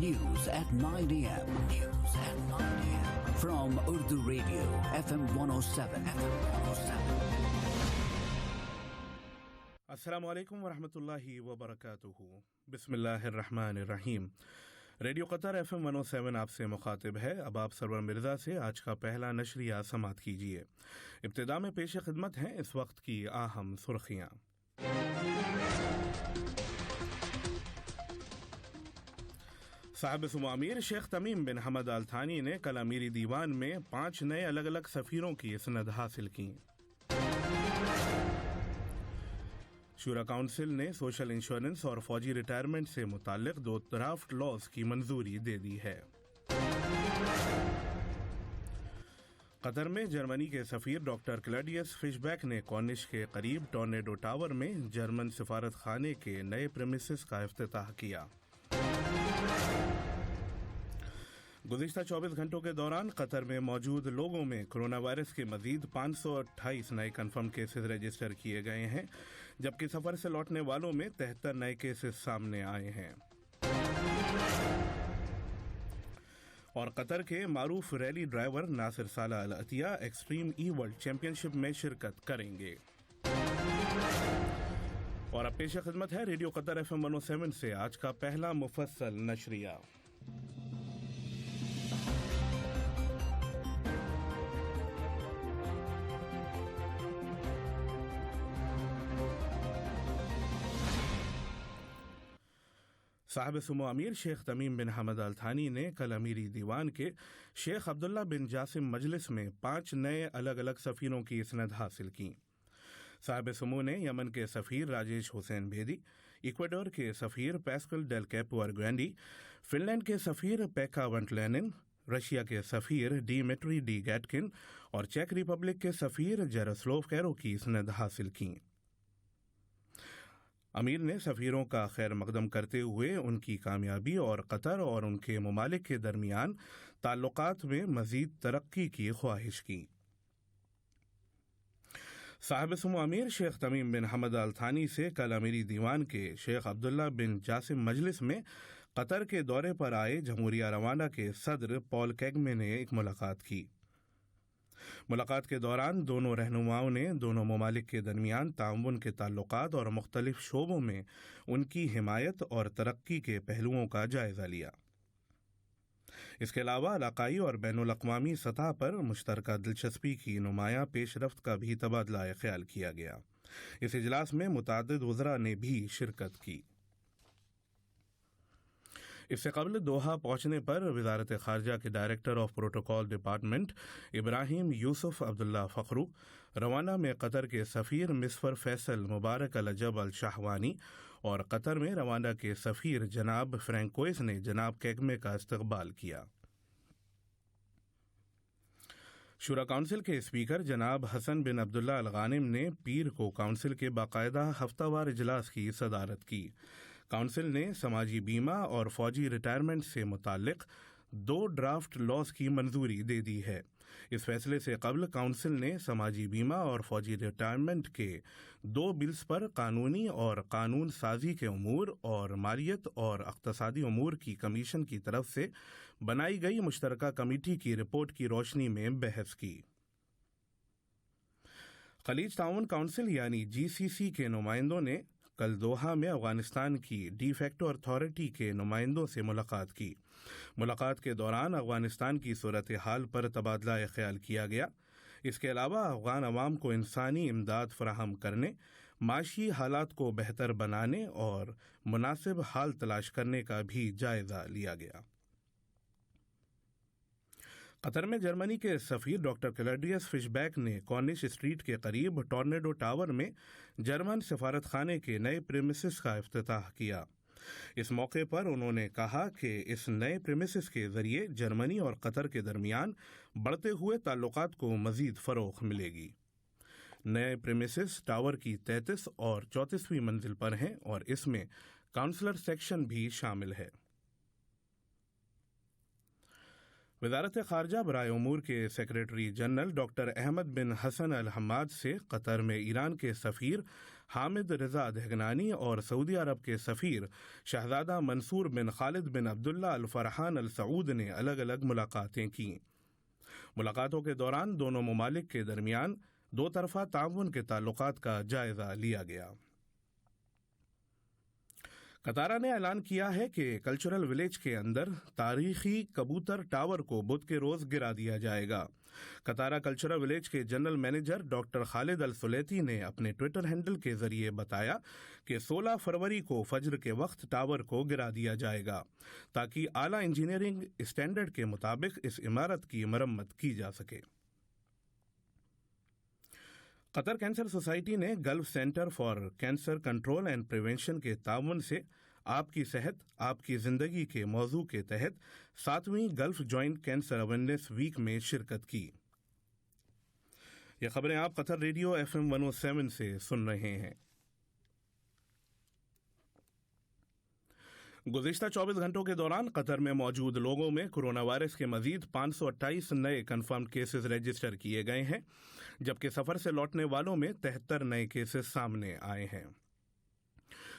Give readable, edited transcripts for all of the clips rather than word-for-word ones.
News at 9 a.m. News at 9 a.m. From Urdu Radio, FM 107. अस्सलामु अलैकुम वरहमतुल्लाहि वबरकातुहू। बिस्मिल्लाहिर्रहमानिर्रहीम। रेडियो कतर FM 107 आपसे मुखातिब है। अब आप सरवर मिर्ज़ा से आज का पहला नशरिया समात कीजिए। इब्तिदा में पेश खिदमत हैं इस वक्त की अहम सुर्खियाँ। साहिब सुमो अमीर शेख तमीम बिन हमद अल थानी ने कल अमीरी दीवान में 5 नए अलग अलग सफ़ीरों की सनद हासिल की। शूरा काउंसिल ने सोशल इंश्योरेंस और फौजी रिटायरमेंट से मुताल्लिक 2 ड्राफ्ट लॉज की मंजूरी दे दी है। कतर में जर्मनी के सफ़ीर डॉक्टर क्लॉडियस फिशबैक ने कॉर्निश के करीब टॉर्नेडो टावर में जर्मन सिफारत खाने के नए प्रेमिसेस का इफ्तिताह किया। गुज़िश्ता 24 घंटों के दौरान कतर में मौजूद लोगों में कोरोना वायरस के मजीद 528 नए कन्फर्म केसेस रजिस्टर किए गए हैं, जबकि सफ़र से लौटने वालों में 73 नए केसेस सामने आए हैं। और कतर के मारूफ रैली ड्राइवर नासिर साला अल अतिया एक्सट्रीम ई वर्ल्ड चैंपियनशिप में शिरकत करेंगे। और अब पेश खिदमत है रेडियो कतर FM 107 से आज का पहला मुफस्सल नशरिया। साहिब सुमो अमीर शेख तमीम बिन हमद अल थानी ने कल अमीरी दीवान के शेख अब्दुल्ला बिन जासिम मजलिस में 5 नए अलग अलग सफ़ीरों की सनद हासिल की। साहिब सुमो ने यमन के सफ़ीर राजेश हुसैन बेदी, इक्वाडोर के सफ़ीर पैस्कल डेल कैपो अर्गवेंडी, फिनलैंड के सफ़ीर पेका वंटलैनिन, रशिया के सफ़ीर डिमिट्री डी गैटकिन और चेक रिपब्लिक के सफ़ीर जेरोस्लोव कैरो की सनद हासिल की। अमीर ने सफ़ीरों का खैर मकदम करते हुए उनकी कामयाबी और कतर और उनके ममालिक के दरमियान ताल्लुकात में मज़ीद तरक्की की ख्वाहिश की। साहिब सुमो अमीर शेख तमीम बिन हमद अल थानी से कल अमीरी दीवान के शेख अब्दुल्ला बिन जासिम मजलिस में कतर के दौरे पर आए जमहूरिया रवांडा के सदर पॉल कैगमे ने एक मुलाकात की। मुलाकात के दौरान दोनों रहनुमाओं ने दोनों ममालिक के दरमियान ताउन के ताल्लुकात और मुख्तलिफ शोबों में उनकी हिमायत और तरक्की के पहलुओं का जायजा लिया। इसके अलावा इलाकाई और बैनुल अक़वामी सतह पर मुश्तरका दिलचस्पी की नुमायां पेशरफ्त का भी तबादला ख्याल किया गया। इस इजलास में मुतादिद वज़रा ने भी शिरकत की। इससे कबल दोहा पहुंचने पर वज़ारत ख़ारजा के director of protocol department Ibrahim Yousuf Abdulla Fakhroo, रवाना में कतर के सफ़ीर मिसफर फैसल मुबारक अल अजब अल शाहवानी और कतर में रवाना के सफ़ीर जनाब फ्रैंकोइस ने जनाब कैगमे का इस्तक़बाल किया। शूरा काउंसिल के स्पीकर जनाब हसन बिन अब्दुल्ला अल गानिम ने पीर को काउंसिल के बाकायदा हफ्तावार इजलास की सदारत की। काउंसिल ने समाजी बीमा और फौजी रिटायरमेंट से मुताल्लिक 2 ड्राफ्ट लॉज की मंजूरी दे दी है। इस फैसले से कबल काउंसिल ने समाजी बीमा और फौजी रिटायरमेंट के 2 बिल्स पर कानूनी और कानून साजी के उमूर और मालियत और इक़्तिसादी उमूर की कमीशन की तरफ से बनाई गई मुश्तरका कमेटी की रिपोर्ट की रोशनी में बहस की। खलीज ताउन काउंसिल यानी GCC के नुमाइंदों ने कल दोहा में अफगानिस्तान की डी फैक्टो अथॉरिटी के नुमाइंदों से मुलाकात की। मुलाकात के दौरान अफगानिस्तान की सूरत हाल पर तबादला ख्याल किया गया। इसके अलावा अफगान अवाम को इंसानी इमदाद फराहम करने, माशी हालात को बेहतर बनाने और मुनासिब हाल तलाश करने का भी जायजा लिया गया। कतर में जर्मनी के सफ़ीर डॉक्टर क्लॉडियस फिशबैक ने कॉर्निश स्ट्रीट के करीब टॉर्नेडो टावर में जर्मन सिफारत खाने के नए प्रेमिसेस का इफ्तिताह किया। इस मौके पर उन्होंने कहा कि इस नए प्रेमिसेस के जरिए जर्मनी और कतर के दरमियान बढ़ते हुए ताल्लुकात को मजीद फ़रोग़ मिलेगी। नए प्रेमिसेस टावर की 33 और 34वीं मंजिल पर हैं और इसमें काउंसलर सेक्शन भी शामिल है। वज़ारत ख़ारजा बराए उमूर के सेक्रेटरी जनरल डॉक्टर अहमद बिन हसन अल हम्माद से कतर में ईरान के सफ़ीर حامد رضا دہگنانی اور سعودی عرب کے سفیر شہزادہ منصور بن خالد بن عبداللہ الفرحان السعود نے الگ الگ ملاقاتیں کیں۔ ملاقاتوں کے دوران دونوں ممالک کے درمیان دو طرفہ تعاون کے تعلقات کا جائزہ لیا گیا۔ قطارہ نے اعلان کیا ہے کہ کلچرل ولیج کے اندر تاریخی کبوتر ٹاور کو بدھ کے روز گرا دیا جائے گا۔ قطارہ کلچرل ولیج کے جنرل مینیجر ڈاکٹر خالد السلیتی نے اپنے ٹویٹر ہینڈل کے ذریعے بتایا کہ 16 فروری کو فجر کے وقت ٹاور کو گرا دیا جائے گا تاکہ اعلیٰ انجینئرنگ اسٹینڈرڈ کے مطابق اس عمارت کی مرمت کی جا سکے۔ قطر کینسر سوسائٹی نے golf centre for cancer control and prevention کے تعاون سے آپ کی صحت آپ کی زندگی کے موضوع کے تحت 7ویں Gulf joint cancer awareness week میں شرکت کی۔ یہ خبریں آپ قطر ریڈیو FM 107 سے سن رہے ہیں۔ گزشتہ 24 گھنٹوں کے دوران قطر میں موجود لوگوں میں کورونا وائرس کے مزید 528 نئے کنفرم کیسز رجسٹر کیے گئے ہیں، جبکہ سفر سے لوٹنے والوں میں 73 نئے کیسز سامنے آئے ہیں۔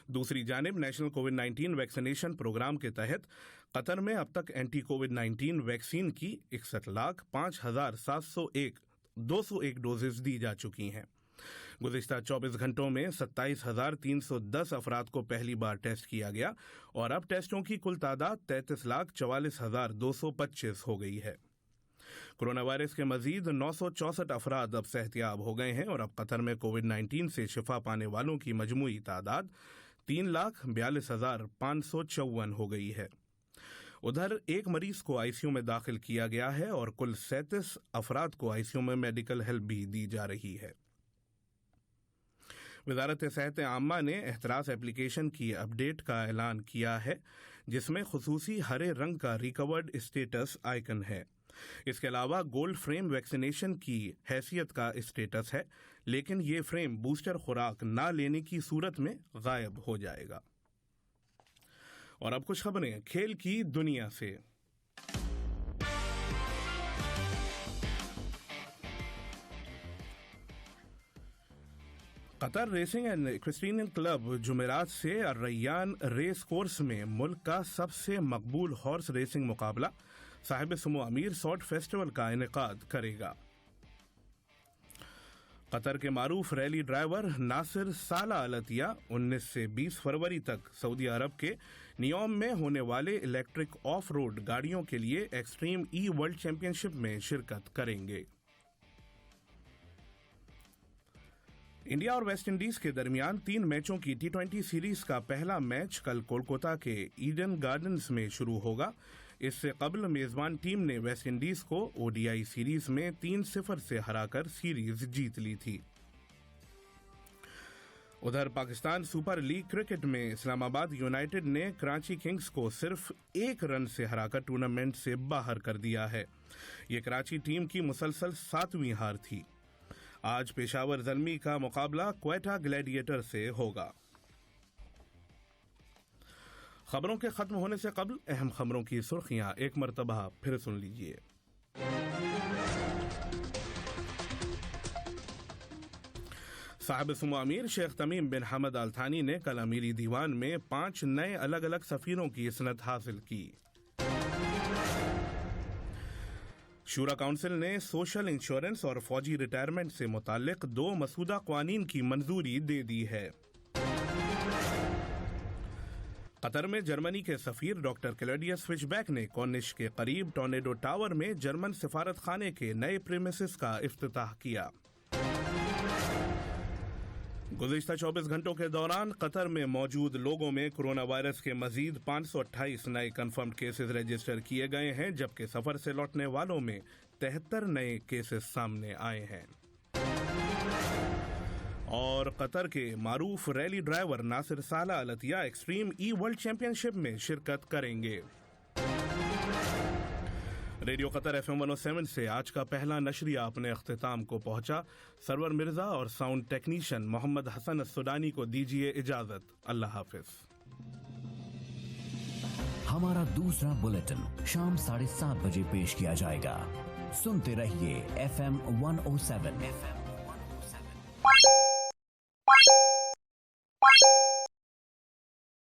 دوسری جانب نیشنل کووڈ 19 ویکسینیشن پروگرام کے تحت قطر میں اب تک اینٹی کووڈ 19 ویکسین کی 61,05,201 ڈوزز دی جا چکی ہیں۔ گزشتہ 24 گھنٹوں میں 27,310 افراد کو پہلی بار ٹیسٹ کیا گیا اور اب ٹیسٹوں کی کل تعداد 33,44,225 ہو گئی ہے۔ کورونا وائرس کے مزید 964 افراد اب صحتیاب ہو گئے ہیں اور اب قطر میں کووڈ 19 سے شفا پانے والوں کی مجموعی تعداد 3,42,554 ہو گئی ہے۔ ادھر ایک مریض کو آئی سی یو میں داخل کیا گیا ہے اور کل 37 افراد کو آئی سی یو میں میڈیکل ہیلپ بھی دی جا رہی ہے۔ وزارت صحت عامہ نے احتراز ایپلیکیشن کی اپ ڈیٹ کا اعلان کیا ہے، جس میں خصوصی ہرے رنگ کا ریکورڈ اسٹیٹس آئیکن ہے۔ اس کے علاوہ گولڈ فریم ویکسینیشن کی حیثیت کا اسٹیٹس ہے، لیکن یہ فریم بوسٹر خوراک نہ لینے کی صورت میں غائب ہو جائے گا۔ اور اب کچھ خبریں کھیل کی دنیا سے۔ قطر ریسنگ اینڈ ایکویسٹرین کلب جمعرات سے الریان ریس کورس میں ملک کا سب سے مقبول ہارس ریسنگ مقابلہ صاحب سمو امیر سوٹ فیسٹیول کا انعقاد کرے گا۔ قطر کے معروف ریلی ڈرائیور ناصر صالح العطیہ 19 سے 20 فروری تک سعودی عرب کے نیوم میں ہونے والے الیکٹرک آف روڈ گاڑیوں کے لیے ایکسٹریم ای ورلڈ چیمپئن شپ میں شرکت کریں گے۔ انڈیا اور ویسٹ انڈیز کے درمیان 3 میچوں کی T20 سیریز کا پہلا میچ کل کولکاتہ کے ایڈن گارڈنز میں شروع ہوگا۔ اس سے قبل میزبان ٹیم نے ویسٹ انڈیز کو ODI سیریز میں 3-0 سے ہرا کر سیریز جیت لی تھی۔ ادھر پاکستان سپر لیگ کرکٹ میں اسلام آباد یونائیٹڈ نے کراچی کنگز کو صرف 1 رن سے ہرا کر ٹورنامنٹ سے باہر کر دیا ہے۔ یہ کراچی ٹیم کی مسلسل 7ویں ہار تھی۔ آج پشاور زلمی کا مقابلہ کوئٹہ گلیڈیٹر سے ہوگا۔ خبروں کے ختم ہونے سے قبل اہم خبروں کی سرخیاں ایک مرتبہ پھر سن لیجیے۔ صاحب سمو امیر شیخ تمیم بن حمد آل ثانی نے کل امیری دیوان میں 5 نئے الگ الگ سفیروں کی عصمت حاصل کی۔ شورا کونسل نے سوشل انشورنس اور فوجی ریٹائرمنٹ سے متعلق 2 مسودہ قوانین کی منظوری دے دی ہے۔ قطر میں جرمنی کے سفیر ڈاکٹر کلیڈیس فشبیک نے کورنش کے قریب ٹورنیڈو ٹاور میں جرمن سفارت خانے کے نئے پریمیسز کا افتتاح کیا۔ گزشتہ 24 گھنٹوں کے دوران قطر میں موجود لوگوں میں کورونا وائرس کے مزید 528 نئے کنفرمڈ کیسز رجسٹر کیے گئے ہیں، جبکہ سفر سے لوٹنے والوں میں 73 نئے کیسز سامنے آئے ہیں۔ اور قطر کے معروف ریلی ڈرائیور ناصر صالح العطیہ ایکسٹریم ای ورلڈ چیمپئن شپ میں شرکت کریں گے۔ ریڈیو قطر FM 107 سے آج کا پہلا نشریہ اپنے اختتام کو پہنچا۔ سرور مرزا اور ساؤنڈ ٹیکنیشین محمد حسن السودانی کو دیجیے اجازت۔ اللہ حافظ۔ ہمارا دوسرا بلیٹن شام 7:30 بجے پیش کیا جائے گا۔ سنتے رہیے FM 107